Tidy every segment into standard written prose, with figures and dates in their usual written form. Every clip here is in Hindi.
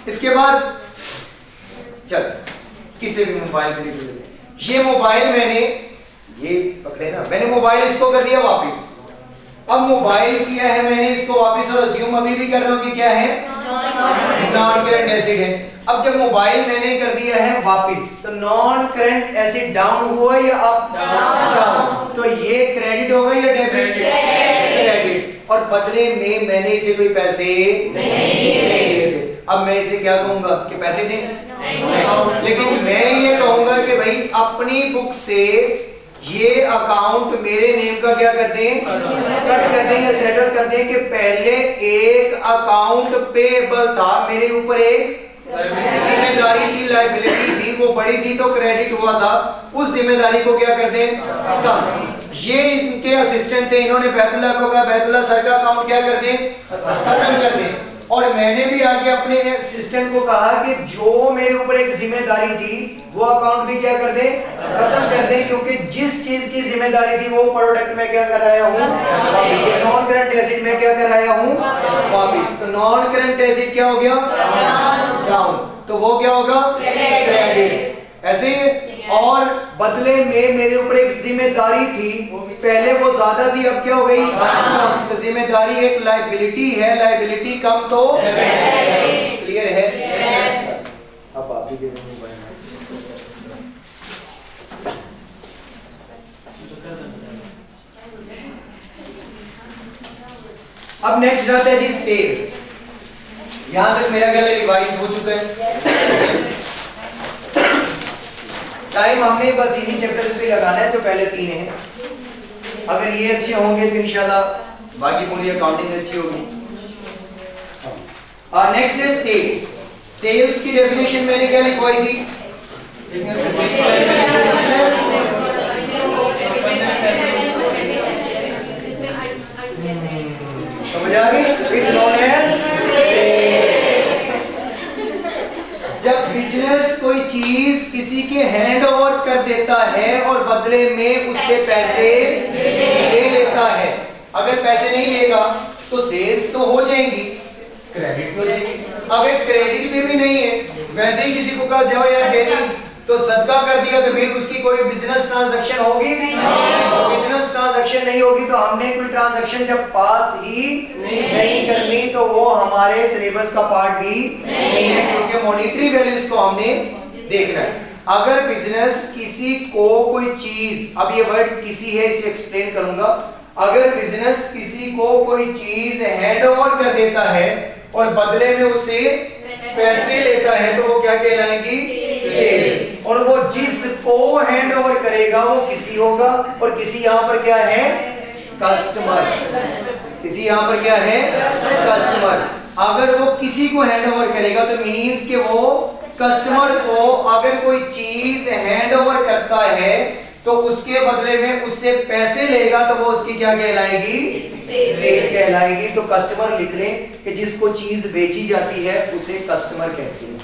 इसके बाद चल किसी भी मोबाइल पे ले, ये मोबाइल मैंने ये पकड़े ना, मैंने मोबाइल इसको कर दिया वापस। अब मोबाइल किया है मैंने इसको वापस, और अज्यूम अभी भी कर रहा हूं कि क्या है, नॉन करंट एसिड है। अब जब मोबाइल मैंने कर दिया है वापस, तो नॉन करंट एसिड डाउन हुआ या अप? डाउन। तो ये क्रेडिट होगा या डेबिट? क्रेडिट। और बदले में मैंने इसे कोई पैसे नहीं दिए। अब मैं इसे क्या कहूंगा कि पैसे दें? नहीं। लेकिन मैं ये कहूंगा कि भाई अपनी बुक से ये अकाउंट मेरे नेम का क्या कर दें, कट कर दें या सेटल कर दें कि पहले एक अकाउंट पेएबल था, मेरे ऊपर एक जिम्मेदारी थी, लायबिलिटी थी, वो बड़ी थी तो क्रेडिट हुआ था, उस जिम्मेदारी को क्या कर दें, कम। ये इनके असिस्टेंट थे, इन्होंने बैतुल्लाह को कहा बैतुल्लाह सर का अकाउंट क्या कर दें, खत्म कर दें। और मैंने भी आगे अपने असिस्टेंट को कहा कि जो मेरे ऊपर एक जिम्मेदारी थी वो अकाउंट भी क्या कर दें, खत्म कर दें, क्योंकि जिस चीज की जिम्मेदारी थी वो प्रोडक्ट में क्या कराया हूं वापस, नॉन करंट एसिड में क्या कराया हूं वापस। तो नॉन करंट एसिड क्या हो गया, डाउन, तो वो क्या होगा, क्रेडिट। ऐसे और बदले में मेरे ऊपर एक जिम्मेदारी थी, पहले वो ज्यादा थी, अब क्या हो गई, कम। तो जिम्मेदारी एक लायबिलिटी है, लायबिलिटी कम तो क्लियर है। अब आप ही दे दो मोबाइल। अब नेक्स्ट आता है जी सेल्स। यहां तक मेरा ख्याल रिवाइज हो चुका है। टाइम हमने बस इन्हीं चैप्टर्स पे लगाना है जो पहले तीन हैं। अगर ये अच्छे होंगे तो इंशाल्लाह बाकी पूरी अकाउंटिंग अच्छी होगी। नेक्स्ट है सेल्स। सेल्स की डेफिनेशन मैंने क्या लिखवाई थी, समझ आ गई, इज नोन एज। जब बिजनेस कोई चीज किसी के हैंड ओवर कर देता है और बदले में उससे पैसे ले लेता है, अगर पैसे नहीं लेगा तो सेल्स तो हो जाएंगी, क्रेडिट हो जाएगी। अगर क्रेडिट में भी नहीं है, वैसे ही किसी को कहा जाओ यार दे दी तो सदका कर दिया, तो फिर उसकी कोई बिजनेस ट्रांजैक्शन होगी नहीं। बिजनेस ट्रांजैक्शन नहीं होगी तो हमने कोई ट्रांजैक्शन जब पास ही नहीं करनी तो वो हमारे सिलेबस का पार्ट भी नहीं है, क्योंकि मॉनेटरी वैल्यूज को हमने देखना है। अगर बिजनेस किसी को कोई चीज, अब ये वर्ड किसी है इसे एक्सप्लेन करूंगा, अगर बिजनेस किसी को कोई चीज हैंड ओवर कर देता है और बदले में उसे पैसे लेता है तो वो क्या कहलाएगी, सेल्स। और वो जिसको हैंड ओवर करेगा वो किसी होगा, और किसी यहाँ पर क्या है, कस्टमर। किसी यहाँ पर क्या है, कस्टमर। अगर वो किसी को हैंड ओवर करेगा तो मीन्स कि वो कस्टमर को अगर कोई चीज हैंड ओवर करता है तो उसके बदले में उससे पैसे लेगा तो वो उसकी क्या कहलाएगी, सेल कहलाएगी। तो कस्टमर लिख लें कि जिसको चीज बेची जाती है उसे कस्टमर कहते हैं,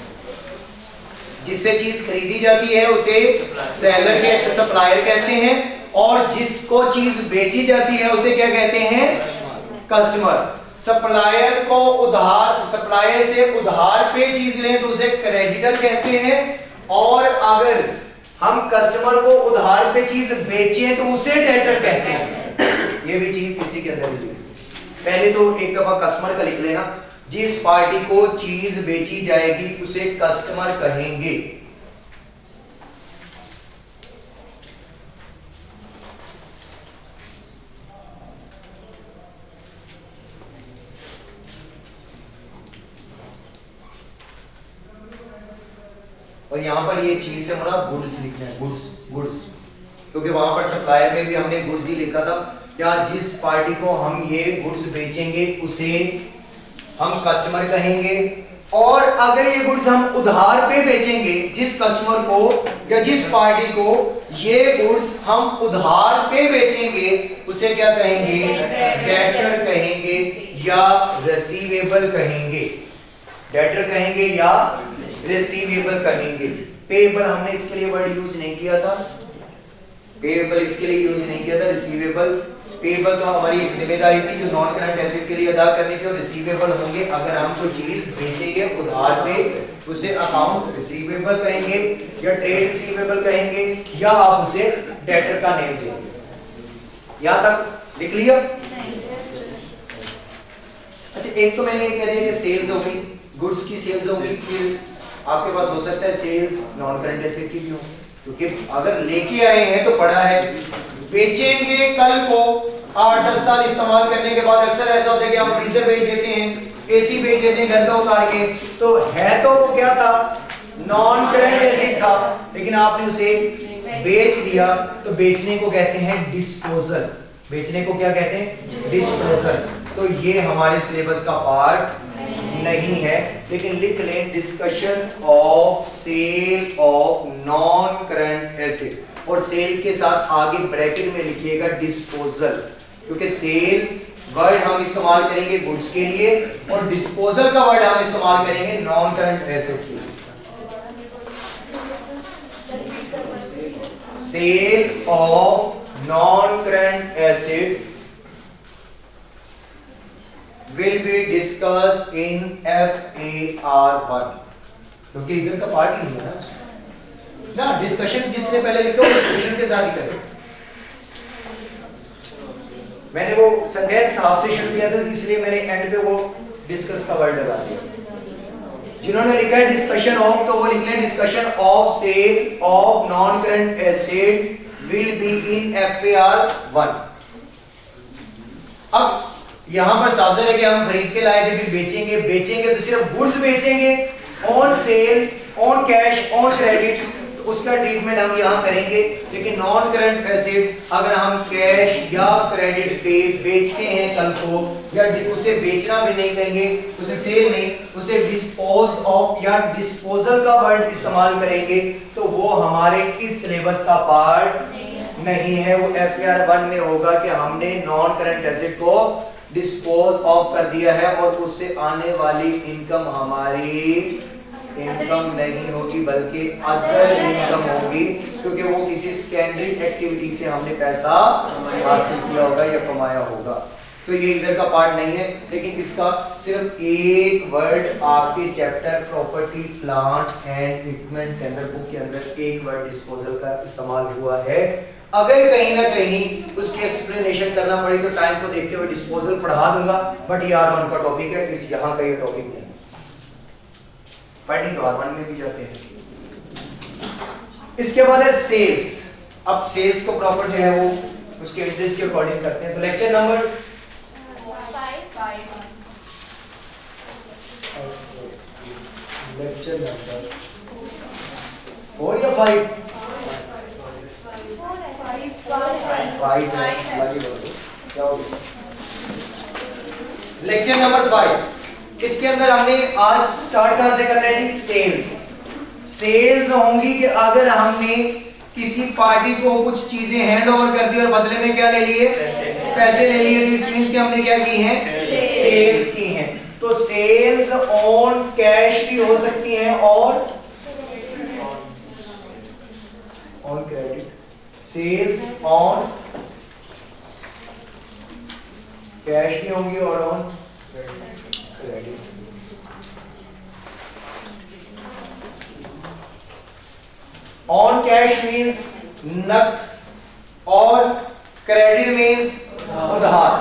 जिससे चीज खरीदी जाती है उसे सेलर के सप्लायर कहते हैं, और जिसको चीज बेची जाती है उसे क्या कहते हैं, कस्टमर। सप्लायर को उधार, सप्लायर से उधार पे चीज लें तो उसे क्रेडिटर कहते हैं, और अगर हम कस्टमर को उधार पे चीज बेचें तो उसे डेटर कहते हैं। ये भी चीज इसी के अंदर है। पहले तो एक दफा कस्टमर का लिख लेना, जिस पार्टी को चीज बेची जाएगी उसे कस्टमर कहेंगे। और यहां पर ये चीज से मुरा गुड्स लिखना है, गुड्स, गुड्स, क्योंकि वहां पर सप्लायर में भी हमने गुड्स ही लिखा था। क्या जिस पार्टी को हम ये गुड्स बेचेंगे उसे हम कस्टमर कहेंगे, और अगर ये गुड्स हम उधार पे बेचेंगे जिस कस्टमर को या जिस पार्टी को ये गुड्स हम उधार पे बेचेंगे उसे क्या कहेंगे, डेटर कहेंगे या रिसीवेबल कहेंगे। डेटर कहेंगे या रिसीवेबल कहेंगे। पेएबल हमने इसके लिए वर्ड यूज नहीं किया था, पेएबल इसके लिए यूज नहीं किया था, रिसीवेबल पेबल तो हमारी एक जिम्मेदारी थी जो नॉन करंट एसेट के लिए अदा करने की, और रिसीवेबल होंगे अगर हम कोई चीज बेचेंगे उधार पे, उसे अकाउंट रिसीवेबल कहेंगे या ट्रेड रिसीवेबल कहेंगे, या आप उसे डेटर का नेम देंगे। यहां तक लिख लिया? अच्छा, एक तो मैंने ये कह दिया कि सेल्स होगी, गुड्स की सेल्स होगी, फिर आपके पास हो सकता है सेल्स नॉन करंट एसेट की भी हो, क्योंकि अगर लेके आए हैं तो पड़ा है, बेचेंगे कल को 8-10 साल इस्तेमाल करने के बाद अक्सर ऐसा होता है कि हम फ्रीजर बेच देते हैं, एसी बेच देते हैं घर का उतार के, तो है तो वो क्या था, नॉन करंट एसेट था, लेकिन आपने उसे बेच दिया, तो बेचने को कहते हैं डिस्पोजल। बेचने को क्या कहते हैं? डिस्पोजल। तो ये हमारे सिलेबस का पार्ट नहीं है, लेकिन लिख लें discussion of sale of non current asset, और सेल के साथ आगे ब्रैकेट में लिखिएगा डिस्पोजल, क्योंकि सेल वर्ड हम इस्तेमाल करेंगे गुड्स के लिए और डिस्पोजल का वर्ड हम इस्तेमाल करेंगे नॉन करंट एसेट के लिए। Sale of non current asset will be discussed in FAR1, क्योंकि इधर का पार्ट ही नहीं है ना, डिस्कशन जिसने पहले लिखा वो डिस्कशन के साथ ही करे। मैंने वो सेंटेंस हाफ से शुरू किया था, इसलिए मैंने एंड पे वो डिस्कस का वर्ड लगा दिया। जिन्होंने लिखा है डिस्कशन ऑफ, तो वो लिख लें discussion of sale of non current asset will be in FAR1। अब यहां पर साफ है कि हम खरीद के लाए थे, फिर बेचेंगे तो सिर्फ गुड्स बेचेंगे, on sale, on cash, on credit, तो उसका ट्रीटमेंट हम यहां करेंगे। लेकिन नॉन करंट एसेट अगर हम कैश या क्रेडिट पे बेचते हैं कल को, या उसे बेचना भी नहीं कहेंगे, उसे सेल नहीं, उसे डिस्पोज ऑफ या डिस्पोजल का वर्ड इस्तेमाल करेंगे, तो वो हमारे इस सिलेबस का पार्ट नहीं है। वो FAR1 में होगा कि हमने नॉन करंट एसेट को डिस्पोज ऑफ कर दिया है और उससे आने वाली इनकम हमारी इनकम नहीं होगी, बल्कि अदर इनकम होगी, क्योंकि वो किसी सेकेंडरी एक्टिविटी से हमने पैसा हासिल किया होगा या कमाया होगा। तो ये इधर का पार्ट नहीं है, लेकिन इसका सिर्फ एक वर्ड आपके chapter property plant and equipment के अंदर, बुक के अंदर एक वर्ड डिस्पोजल का इस्तेमाल हुआ है। अगर कहीं ना कहीं उसकी एक्सप्लेनेशन करना पड़ी तो टाइम को देखते हुए डिस्पोजल पढ़ा दूंगा, बट ये R1 का टॉपिक है, इस यहाँ का ये टॉपिक नहीं। पढ़नी तो R1 में भी जाते हैं। इसके बाद है सेल्स। अब सेल्स को प्रॉपर जो है वो उसके इंटरेस्ट के अकॉर्डिंग करते हैं। तो लेक्चर नंबर 4 या 5? 5 लेक्चर नंबर 5। इसके अंदर हमने आज स्टार्ट कहां से करना है जी? सेल्स। सेल्स होंगी कि अगर हमने किसी पार्टी को कुछ चीजें हैंड ओवर कर दी और बदले में क्या ले लिए? पैसे ले लिए। इट मींस कि हमने क्या की हैं? सेल्स की हैं। तो सेल्स ऑन कैश भी हो सकती हैं और on credit. Sales on cash भी होंगी और on credit. On cash means नकद और क्रेडिट मींस उधार।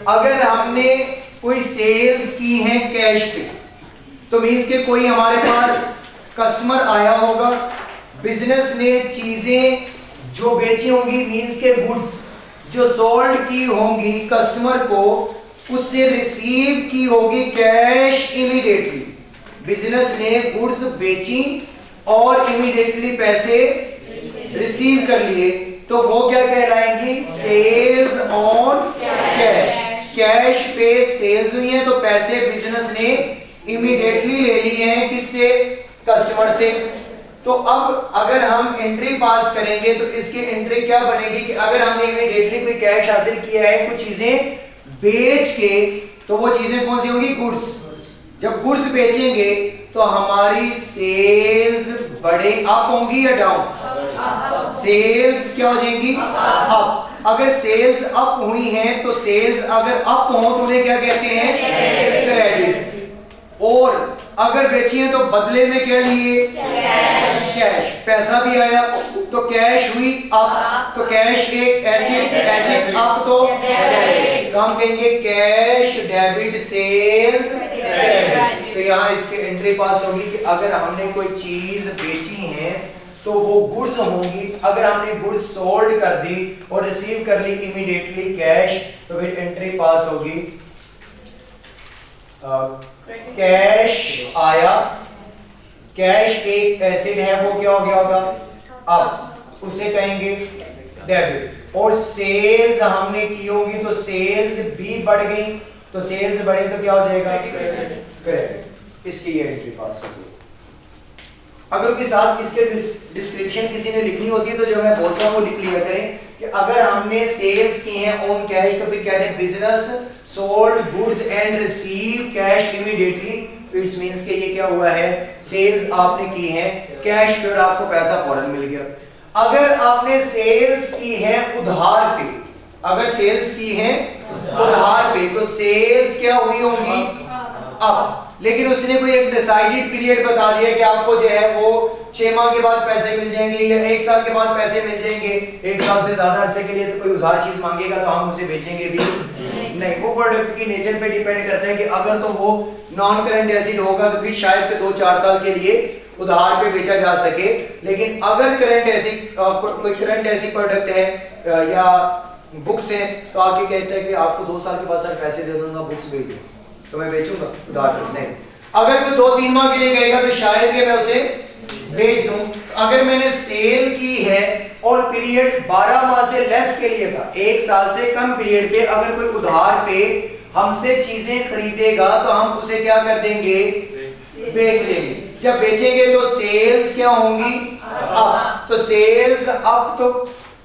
अगर हमने कोई सेल्स की है कैश पे, तो मींस के कोई हमारे पास कस्टमर आया होगा, बिजनेस ने चीजें जो बेची होंगी, मींस के गुड्स जो सोल्ड की होंगी कस्टमर को, उससे रिसीव की होगी कैश इमीडिएटली। बिजनेस ने गुड्स बेची और इमीडिएटली पैसे रिसीव कर लिए, तो वो क्या कहलाएंगी? Sales on cash. कैश पे सेल्स हुई है तो पैसे बिजनेस ने इमीडिएटली ले लिए हैं, किससे? कस्टमर से। तो अब अगर हम एंट्री पास करेंगे तो इसकी एंट्री क्या बनेगी कि अगर हमने इमीडिएटली कोई कैश हासिल किया है कुछ चीजें बेच के, तो वो चीजें कौन सी होंगी? गुड्स। जब गुड्स बेचेंगे तो हमारी सेल्स अप होंगी या डाउन? सेल्स क्या हो जाएंगी? अप। अगर सेल्स अप हुई हैं तो सेल्स अगर अप हो तो उन्हें क्या कहते हैं? क्रेडिट। और अगर बेची हैं तो बदले में क्या लिए? कैश। पैसा भी आया तो कैश हुई अप, तो कैश एक एसेट अप तो हम कहेंगे कैश डेबिट सेल्स क्रेडिट। तो यहाँ इसके एंट्री पास होगी कि अगर हमने कोई चीज बेची है तो वो गुड्स होंगी, अगर हमने गुड्स सोल्ड कर दी और रिसीव कर ली इमीडिएटली कैश तो फिर एंट्री पास होगी कैश आया। कैश एक एसेट है, वो क्या हो गया होगा? अब उसे कहेंगे डेबिट। और सेल्स हमने की होगी तो सेल्स भी बढ़ गई, तो सेल्स बढ़ी तो क्या हो जाएगा? क्रेडिट। इसकी ये एंट्री पास होगी। अगर उसके साथ इसके डिस्क्रिप्शन किसी ने लिखनी होती है तो जो मैं बोलता हूँ वो लिख लिया करें कि अगर हमने सेल्स की हैं ऑन कैश तो फिर कहते हैं business sold goods and receive cash immediately. It's means कि ये क्या हुआ है? सेल्स आपने की है कैश पे और आपको पैसा फौरन मिल गया। अगर आपने सेल्स की है उधार पे, अगर सेल्स की है उधार पे तो सेल्स क्या हुई होंगी? अब लेकिन उसने कोई एक डिसाइडेड पीरियड बता दिया कि आपको जो है वो 6 माह के बाद पैसे मिल जाएंगे या 1 साल के बाद पैसे मिल जाएंगे। 1 साल से ज्यादा अरसे के लिए तो कोई उधार चीज मांगेगा तो हम उसे बेचेंगे भी नहीं। वो प्रोडक्ट की नेचर पे डिपेंड करता है कि अगर तो वो नॉन करंट एसिड होगा तो फिर शायद 2-4 साल के लिए उधार पे बेचा जा सके। लेकिन अगर करंट एसिड कोई करंट ऐसी प्रोडक्ट है या बुक्स है तो आके कहता है कि आपको 2 साल के बाद सर पैसे दे दूंगा, बुक्स भेज दो तो मैं बेचूंगा, उधार नहीं। अगर कोई 2-3 माह के लिए कहेगा तो शायद कि मैं उसे बेच दूं। अगर मैंने सेल की है और पीरियड 12 माह से लेस के लिए था, 1 साल से कम पीरियड पे अगर कोई उधार पे हमसे चीजें खरीदेगा तो हम उसे क्या कर देंगे? बेच देंगे। जब बेचेंगे तो सेल्स क्या होंगी? अप। तो सेल्स अप तो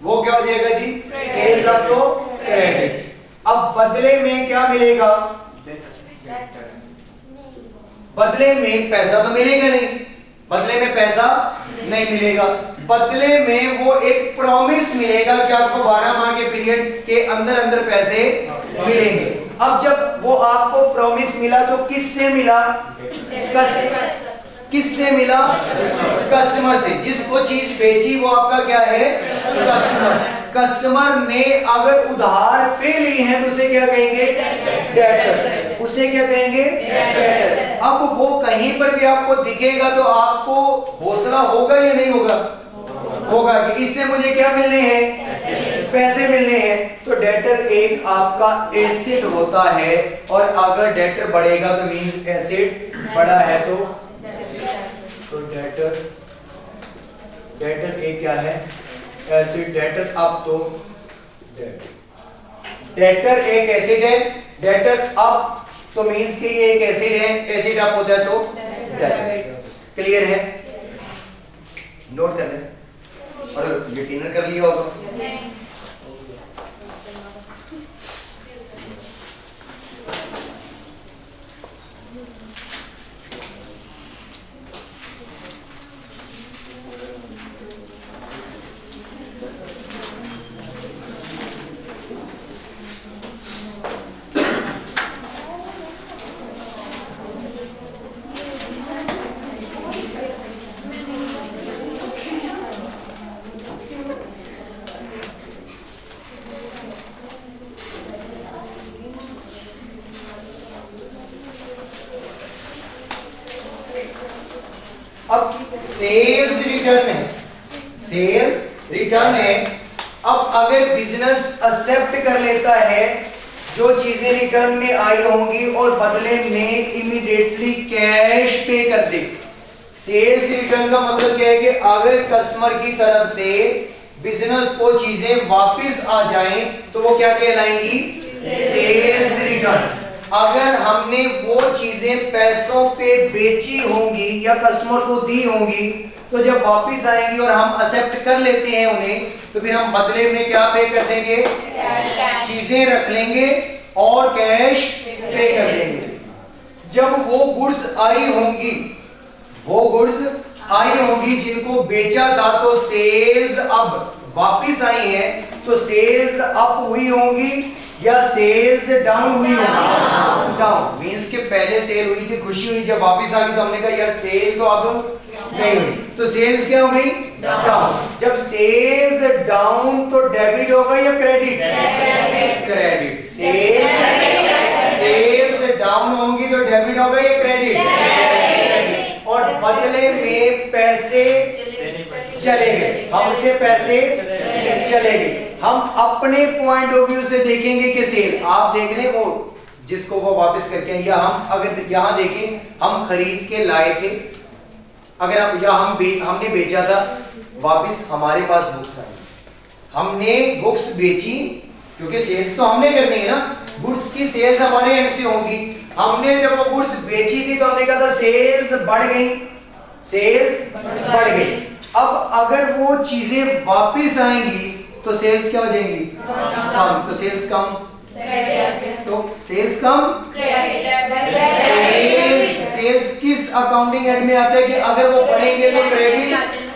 वो क्या हो जाएगा जी? सेल्स अप तो क्रेडिट। अब बदले में क्या मिलेगा? बदले में पैसा तो मिलेगा नहीं, बदले में पैसा नहीं मिलेगा। बदले में वो एक प्रॉमिस मिलेगा कि आपको 12 माह के पीरियड के अंदर अंदर पैसे मिलेंगे। अब जब वो आपको प्रॉमिस मिला तो किससे मिला? किससे मिला? कस्टमर से। जिसको चीज बेची वो आपका क्या है? कस्टमर। कस्टमर ने अगर उधार पे ली है तो उसे क्या कहेंगे? डेटर। उसे क्या कहेंगे? डेटर। अब वो कहीं पर भी आपको दिखेगा तो आपको हौसला होगा या नहीं होगा? होगा कि इससे मुझे क्या मिलने हैं? पैसे मिलने हैं। तो डेटर एक आपका एसेट होता है और अगर डेटर बढ़ेगा तो मींस एसेट बड़ा है तो डेटर एक क्या है? एसिड। डेटर अप तो डेटर एक एसिड है, डेटर अप तो मींस कि ये एक एसिड है, एसिड अप होता है तो डेटर। क्लियर है? नोट कर लें और यकीन कर लिया होगा। अब सेल्स रिटर्न है, सेल्स रिटर्न है। अब अगर बिजनेस एक्सेप्ट कर लेता है जो चीजें रिटर्न में आई होंगी और बदले में इमीडिएटली कैश पे कर दे। सेल्स रिटर्न का मतलब क्या है कि अगर कस्टमर की तरफ से बिजनेस को चीजें वापस आ जाएं तो वो क्या कहलाएंगी? Sales return. अगर हमने वो चीजें पैसों पे बेची होंगी या कस्टमर को दी होंगी तो जब वापस आएंगी और हम एक्सेप्ट कर लेते हैं उन्हें तो फिर हम बदले में क्या पे कर देंगे? चीजें रख लेंगे और कैश पे कर देंगे। जब वो गुड्स आई होंगी, वो गुड्स आई होंगी जिनको बेचा था तो सेल्स अब वापस आई है तो सेल्स अप हुई होंगी या सेल्स डाउन हुई होंगी? डाउन मींस के पहले सेल हुई थी, खुशी हुई, जब वापस आ गई तो हमने कहा यार सेल तो अब नहीं हुई, तो सेल्स क्या हो गई? डाउन। जब सेल्स डाउन तो डेबिट होगा या क्रेडिट? क्रेडिट। सेल्स डाउन होंगी तो डेबिट होगा या क्रेडिट? और बदले में पैसे चले गए, हमसे पैसे चले गए। हम अपने पॉइंट ऑफ व्यू से देखेंगे कि सेल, आप देख रहे हैं वो जिसको वो वापस करके आए, या हम अगर यहां देखें, हम खरीद के लाए थे, अगर आप या हमने बेचा था, वापस हमारे पास बुक्स आई, हमने बुक्स बेची, क्योंकि सेल्स तो हमने करनी है ना, गुड्स की सेल्स हमारे एंड से होगी। हमने जब वो गुड्स बेची थी तो हमने कहा था सेल्स बढ़ गई, सेल्स बढ़ गई। अब अगर वो चीजें वापस आएंगी तो सेल्स क्या हो जाएंगी? कम। तो सेल्स कम, तो सेल्स कम, सेल्स किस अकाउंटिंग एंड में आता है कि अगर वो बढ़ेंगे तो क्रेडिट,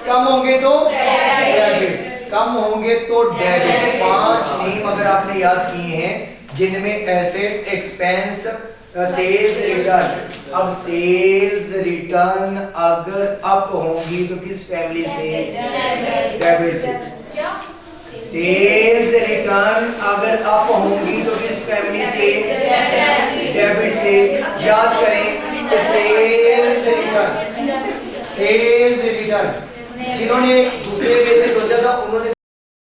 कम होंगे तो डेबिट, कम होंगे तो डेबिट। 5 नेम अगर आपने याद किए हैं जिनमें एसेट, एक्सपेंस, सेल्स रिटर्न। अब सेल्स रिटर्न अगर अप होंगी तो किस फैमिली से? डेबिट से। सेल्स रिटर्न अगर अप होंगी तो किस फैमिली से? डेबिट से। याद करें कि सेल्स रिटर्न जिन्होंने दूसरे वे से सोचा था उन्होंने